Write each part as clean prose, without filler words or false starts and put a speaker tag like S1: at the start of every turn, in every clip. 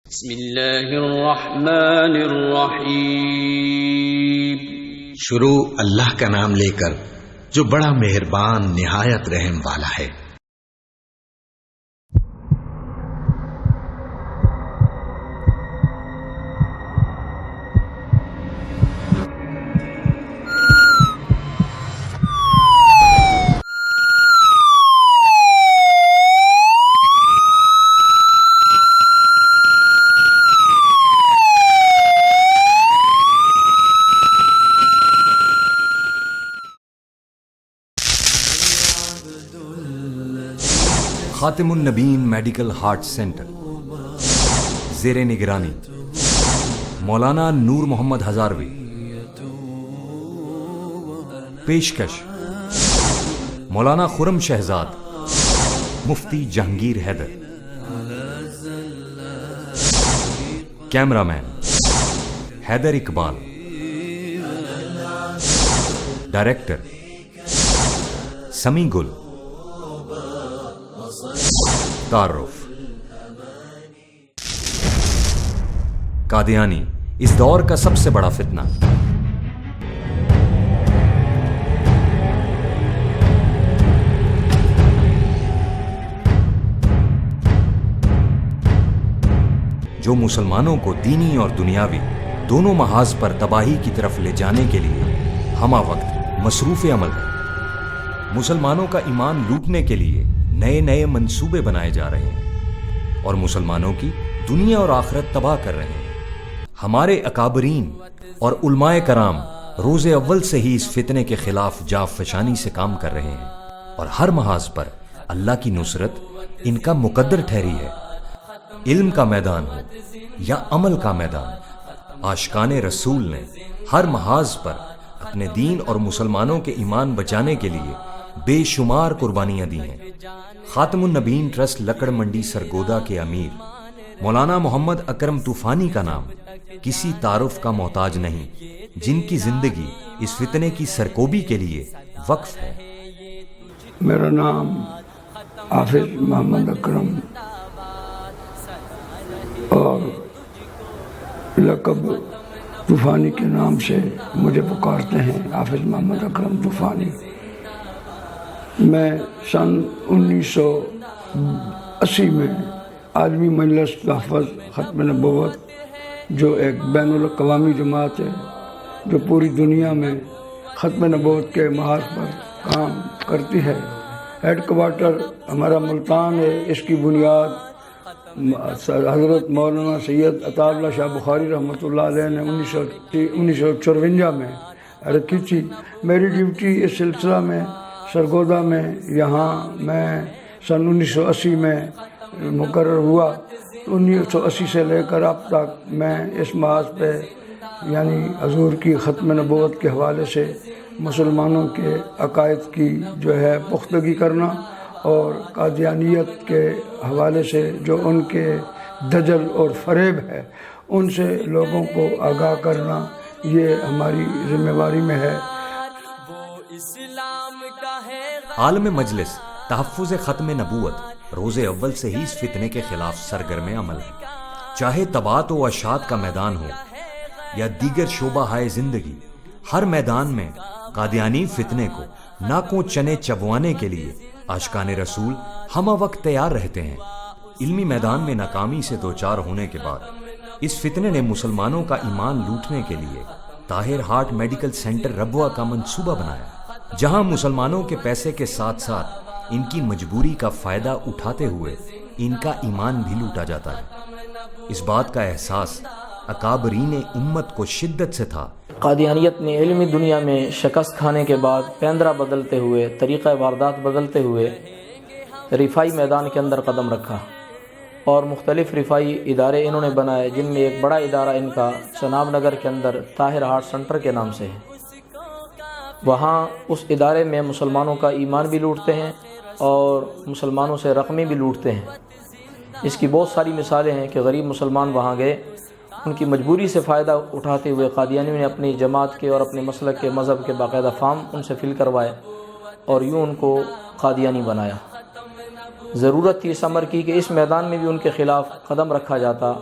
S1: بسم اللہ الرحمن الرحیم۔
S2: شروع اللہ کا نام لے کر جو بڑا مہربان نہایت رحم والا ہے۔
S3: خاتم النبیین میڈیکل ہارٹ سینٹر زیر نگرانی مولانا نور محمد ہزاروی۔ پیشکش مولانا خرم شہزاد مفتی جہانگیر حیدر۔ کیمرہ مین حیدر اقبال۔ ڈائریکٹر سمی گل۔ تعارف قادیانی اس دور کا سب سے بڑا فتنہ۔ جو مسلمانوں کو دینی اور دنیاوی دونوں محاذ پر تباہی کی طرف لے جانے کے لیے ہمہ وقت مصروف عمل ہے۔ مسلمانوں کا ایمان لوٹنے کے لیے نئے نئے منصوبے بنائے جا رہے ہیں اور مسلمانوں کی دنیا اور آخرت تباہ کر رہے ہیں۔ ہمارے اکابرین اور علماء کرام روز اول سے ہی اس فتنے کے خلاف جانفشانی سے کام کر رہے ہیں اور ہر محاذ پر اللہ کی نصرت ان کا مقدر ٹھہری ہے۔ علم کا میدان ہو یا عمل کا میدان، عاشقان رسول نے ہر محاذ پر اپنے دین اور مسلمانوں کے ایمان بچانے کے لیے بے شمار قربانیاں دی ہیں۔ خاتم النبیین ٹرسٹ لکڑ منڈی سرگودا کے امیر مولانا محمد اکرم طوفانی کا نام کسی تعارف کا محتاج نہیں، جن کی زندگی اس فتنے کی سرکوبی کے لیے وقف ہے۔
S4: میرا نام حافظ محمد اکرم اور لقب طوفانی کے نام سے مجھے پکارتے ہیں، حافظ محمد اکرم طوفانی۔ میں سن 1980 میں عالمی مجلس تحفظ ختم نبوت، جو ایک بین الاقوامی جماعت ہے جو پوری دنیا میں ختم نبوت کے محاذ پر کام کرتی ہے، ہیڈ کوارٹر ہمارا ملتان ہے۔ اس کی بنیاد حضرت مولانا سید عطا اللہ شاہ بخاری رحمۃ اللہ علیہ نے 1954 میں رکھی تھی۔ میری ڈیوٹی اس سلسلہ میں سرگودا میں یہاں میں سن 1980 میں مقرر ہوا۔ 1980 سے لے کر اب تک میں اس محاذ پہ یعنی حضور کی ختم نبوت کے حوالے سے مسلمانوں کے عقائد کی جو ہے پختگی کرنا اور قادیانیت کے حوالے سے جو ان کے دجل اور فریب ہے ان سے لوگوں کو آگاہ کرنا، یہ ہماری ذمہ داری میں ہے۔
S3: عالم مجلس تحفظ ختم نبوت روز اول سے ہی اس فتنے کے خلاف سرگرم عمل ہے۔ چاہے طباعت و اشاعت کا میدان ہو یا دیگر شعبہ ہائے زندگی، ہر میدان میں قادیانی فتنے کو ناکوں چنے چبوانے کے لیے عاشقان رسول ہمہ وقت تیار رہتے ہیں۔ علمی میدان میں ناکامی سے دوچار ہونے کے بعد اس فتنے نے مسلمانوں کا ایمان لوٹنے کے لیے Tahir heart medical centre Rabwah کا منصوبہ بنایا، جہاں مسلمانوں کے پیسے کے ساتھ ساتھ ان کی مجبوری کا فائدہ اٹھاتے ہوئے ان کا ایمان بھی لوٹا جاتا ہے۔ اس بات کا احساس اکابرین امت کو شدت سے تھا۔
S5: قادیانیت نے علمی دنیا میں شکست کھانے کے بعد پیندرا بدلتے ہوئے، طریقہ واردات بدلتے ہوئے رفائی میدان کے اندر قدم رکھا اور مختلف رفائی ادارے انہوں نے بنائے، جن میں ایک بڑا ادارہ ان کا چناب نگر کے اندر طاہر ہارٹ سینٹر کے نام سے ہے۔ وہاں اس ادارے میں مسلمانوں کا ایمان بھی لوٹتے ہیں اور مسلمانوں سے رقمیں بھی لوٹتے ہیں۔ اس کی بہت ساری مثالیں ہیں کہ غریب مسلمان وہاں گئے، ان کی مجبوری سے فائدہ اٹھاتے ہوئے قادیانیوں نے اپنی جماعت کے اور اپنے مسلک کے مذہب کے باقاعدہ فارم ان سے فل کروائے اور یوں ان کو قادیانی بنایا۔ ضرورت تھی اس امر کی کہ اس میدان میں بھی ان کے خلاف قدم رکھا جاتا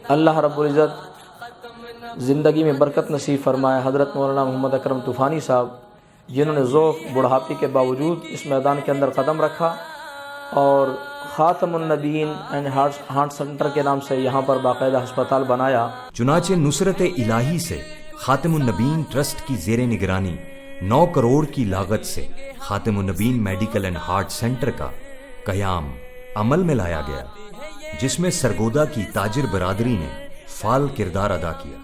S5: اللہ رب العزت زندگی میں برکت نصیب فرمائے حضرت مولانا محمد اکرم طوفانی صاحب، جنہوں نے ذوق بڑھاپے کے باوجود اس میدان کے اندر قدم رکھا اور خاتم النبیین اینڈ ہارٹ سینٹر کے نام سے یہاں پر باقاعدہ ہسپتال بنایا۔
S3: چنانچہ نصرت الہی سے خاتم النبیین ٹرسٹ کی زیر نگرانی 9 کروڑ کی لاگت سے خاتم النبیین میڈیکل اینڈ ہارٹ سینٹر کا قیام عمل میں لایا گیا، جس میں سرگودا کی تاجر برادری نے فعال کردار ادا کیا۔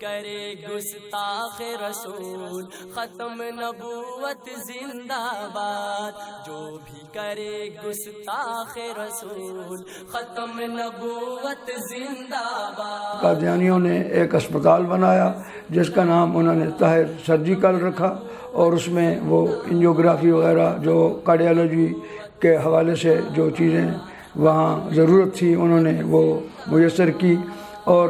S6: کرے گستاخ رسول ختم نبوت زندہ باد، جو بھی کرے گستاخ رسول ختم نبوت زندہ باد۔
S4: قادیانیوں نے ایک اسپتال بنایا جس کا نام انہوں نے طاہر سرجیکل رکھا، اور اس میں وہ انجیوگرافی وغیرہ جو کارڈیالوجی کے حوالے سے جو چیزیں وہاں ضرورت تھی انہوں نے وہ میسر کی۔ اور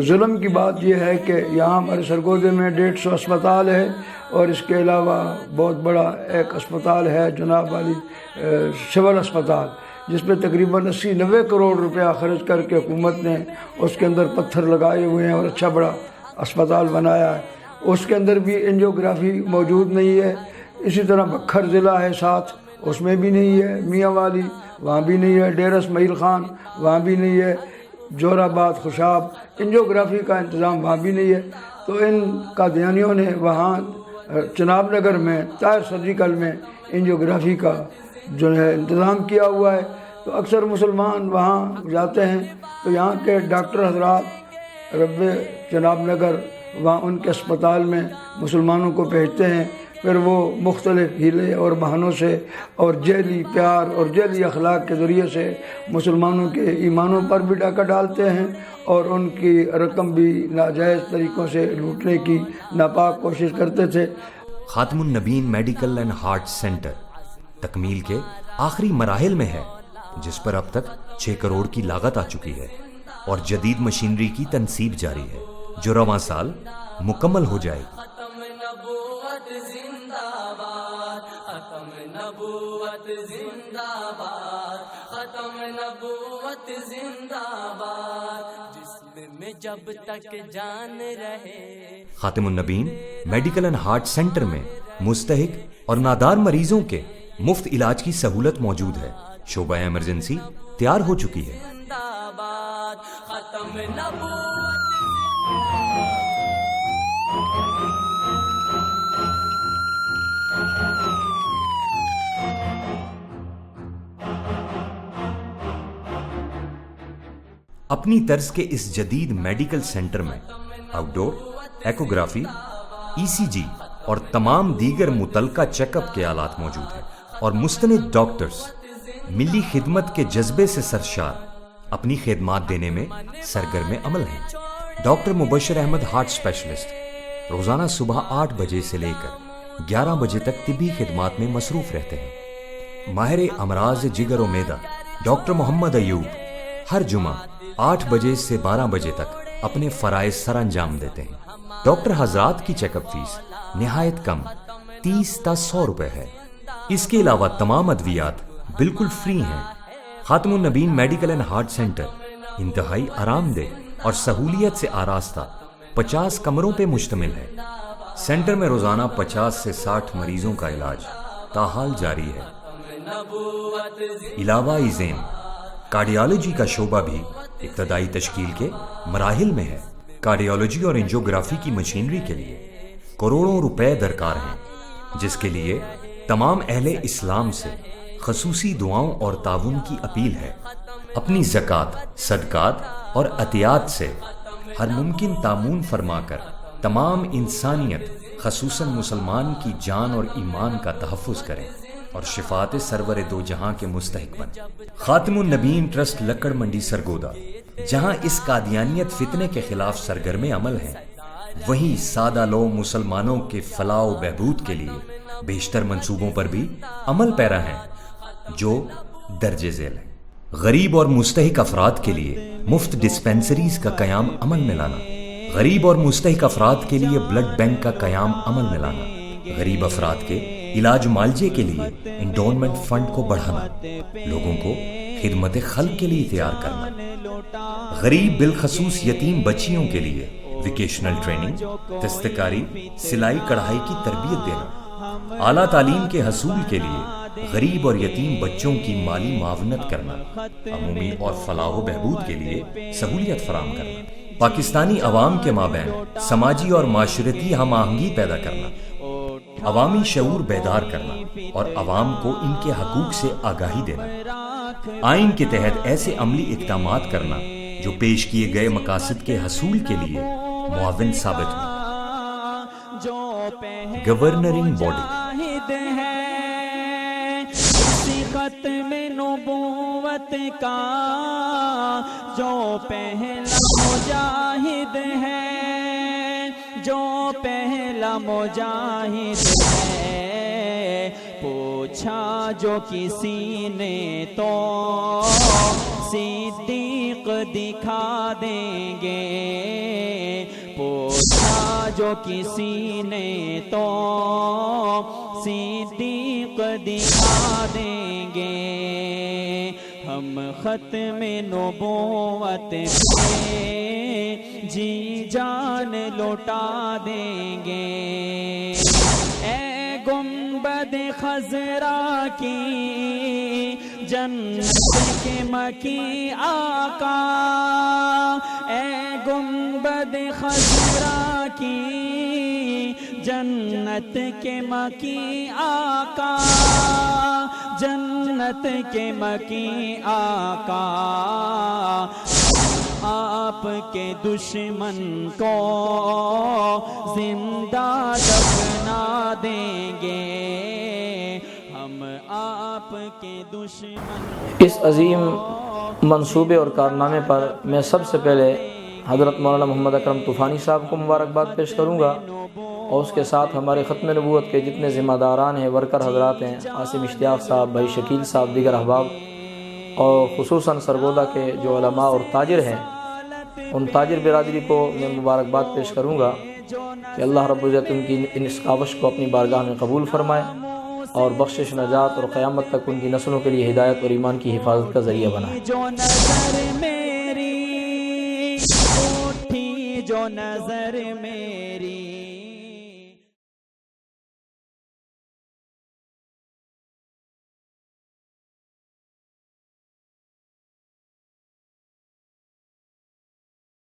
S4: ظلم کی بات یہ ہے کہ یہاں ہمارے سرگودے میں 150 اسپتال ہے، اور اس کے علاوہ بہت بڑا ایک اسپتال ہے جناب والی سول اسپتال، جس پہ تقریباً 80-90 کروڑ روپیہ خرچ کر کے حکومت نے اس کے اندر پتھر لگائے ہوئے ہیں اور اچھا بڑا اسپتال بنایا ہے۔ اس کے اندر بھی انجیوگرافی موجود نہیں ہے۔ اسی طرح بکھر ضلع ہے ساتھ، اس میں بھی نہیں ہے۔ میاں والی وہاں بھی نہیں ہے۔ ڈیرہ اسماعیل خان وہاں بھی نہیں ہے۔ جور آباد، خوشاب، انجیوگرافی کا انتظام وہاں بھی نہیں ہے۔ تو ان قادیانیوں نے وہاں چناب نگر میں طاہر سرجیکل میں انجیوگرافی کا جو ہے انتظام کیا ہوا ہے۔ تو اکثر مسلمان وہاں جاتے ہیں تو یہاں کے ڈاکٹر حضرات رب چناب نگر وہاں ان کے اسپتال میں مسلمانوں کو بھیجتے ہیں، پھر وہ مختلف ہیلے اور بہانوں سے اور جیلی پیار اور جیلی اخلاق کے ذریعے سے مسلمانوں کے ایمانوں پر بھی ڈاکہ ڈالتے ہیں، اور ان کی رقم بھی ناجائز طریقوں سے لوٹنے کی ناپاک کوشش کرتے تھے۔
S3: خاتم النبیین میڈیکل اینڈ ہارٹ سینٹر تکمیل کے آخری مراحل میں ہے، جس پر اب تک 6 کروڑ کی لاگت آ چکی ہے، اور جدید مشینری کی تنصیب جاری ہے، جو رواں سال مکمل ہو جائے گی۔
S6: ختم نبوت زندہ باد، ختم نبوت زندہ باد، ختم نبوت زندہ باد، جسم میں جب تک جان رہے۔
S3: خاتم النبیین میڈیکل اینڈ ہارٹ سینٹر میں مستحق اور نادار مریضوں کے مفت علاج کی سہولت موجود ہے۔ شعبہ ایمرجنسی تیار ہو چکی ہے۔
S6: زندہ باد، ختم نبوت
S3: اپنی طرز کے اس جدید میڈیکل سینٹر میں آؤٹ ڈور ایکوگرافی، ای سی جی اور تمام دیگر متعلقہ چیک اپ کے آلات موجود ہیں، اور مستند ڈاکٹرز ملی خدمت کے جذبے سے سرشار اپنی خدمات دینے میں سرگرم عمل ہیں۔ ڈاکٹر مبشر احمد ہارٹ اسپیشلسٹ روزانہ صبح 8 بجے سے لے کر 11 بجے تک طبی خدمات میں مصروف رہتے ہیں۔ ماہر امراض جگر و معدہ ڈاکٹر محمد ایوب ہر جمعہ 8 بجے سے 12 بجے تک اپنے فرائض سر انجام دیتے ہیں۔ ڈاکٹر حضرات کی چیک اپ فیس نہایت کم 30 تا 100 روپے ہے۔ اس کے علاوہ تمام ادویات بالکل فری ہیں۔ خاتم النبیین میڈیکل اینڈ ہارٹ سینٹر انتہائی آرام دہ اور سہولیت سے آراستہ 50 کمروں پہ مشتمل ہے۔ سینٹر میں روزانہ 50 سے 60 مریضوں کا علاج تاحال جاری ہے۔ علاوہ ازین کارڈیالوجی کا شعبہ بھی ابتدائی تشکیل کے مراحل میں ہے۔ کارڈیالوجی اور انجیوگرافی کی مشینری کے لیے کروڑوں روپے درکار ہیں، جس کے لیے تمام اہل اسلام سے خصوصی دعاؤں اور تعاون کی اپیل ہے۔ اپنی زکوٰۃ، صدقات اور عطیات سے ہر ممکن تعاون فرما کر تمام انسانیت خصوصاً مسلمان کی جان اور ایمان کا تحفظ کریں اور شفاعت سرور دو جہاں کے مستحق بنیں۔ خاتم النبیین ٹرسٹ لکڑ منڈی سرگودا، جہاں اس قادیانیت فتنے کے خلاف سرگرم عمل ہیں، وہیں سادہ لو مسلمانوں کے فلاح و بہبود کے لیے بیشتر منصوبوں پر بھی عمل پیرا ہیں، جو درج ذیل ہیں۔ غریب اور مستحق افراد کے لیے مفت ڈسپینسریز کا قیام عمل میں لانا، غریب اور مستحق افراد کے لیے بلڈ بینک کا قیام عمل میں لانا، غریب افراد کے علاج معالجے کے لیے انڈونمنٹ فنڈ کو بڑھانا، لوگوں کو خدمت خلق کے لیے تیار کرنا، غریب بالخصوص یتیم بچیوں کے لیے ویکیشنل ٹریننگ، دستکاری، سلائی کڑھائی کی تربیت دینا، اعلیٰ تعلیم کے حصول کے لیے غریب اور یتیم بچوں کی مالی معاونت کرنا، عمومی اور فلاح و بہبود کے لیے سہولیت فراہم کرنا، پاکستانی عوام کے مابین سماجی اور معاشرتی ہم آہنگی پیدا کرنا، عوامی شعور بیدار کرنا اور عوام کو ان کے حقوق سے آگاہی دینا، آئین کے تحت ایسے عملی اقدامات کرنا جو پیش کیے گئے مقاصد کے حصول کے لیے معاون ثابت ہوں۔ گورنرنگ باڈی
S7: ختم نبوت کا جو پہلا مجاہد ہے، جو پہلا مجاہد ہے، پوچھا جو کسی نے تو صدیق دکھا دیں گے، پوچھا جو کسی نے تو صدیق دکھا دیں گے، ہم ختم نبوت پہ جی جان لوٹا دیں گے۔ اے گنبد خضرا کی جنت کے مکی آقا، اے گنبد خضرا کی جنت کے مکی آقا، جنت کے مکی آقا، آپ کے دشمن کو زندہ دفنا دیں گے، ہم آپ کے دشمن۔
S5: اس عظیم منصوبے اور کارنامے پر میں سب سے پہلے حضرت مولانا محمد اکرم طوفانی صاحب کو مبارکباد پیش کروں گا، اور اس کے ساتھ ہمارے ختم نبوت کے جتنے ذمہ داران ہیں، ورکر حضرات ہیں، عاصم اشتیاق صاحب، بھائی شکیل صاحب، دیگر احباب، اور خصوصاً سرگودا کے جو علماء اور تاجر ہیں، ان تاجر برادری کو میں مبارکباد پیش کروں گا کہ اللہ رب العزت ان کی اس کاوش کو اپنی بارگاہ میں قبول فرمائے اور بخشش، نجات اور قیامت تک ان کی نسلوں کے لیے ہدایت اور ایمان کی حفاظت کا ذریعہ بنائے۔
S7: جو نظر میری اٹھی، جو نظر میری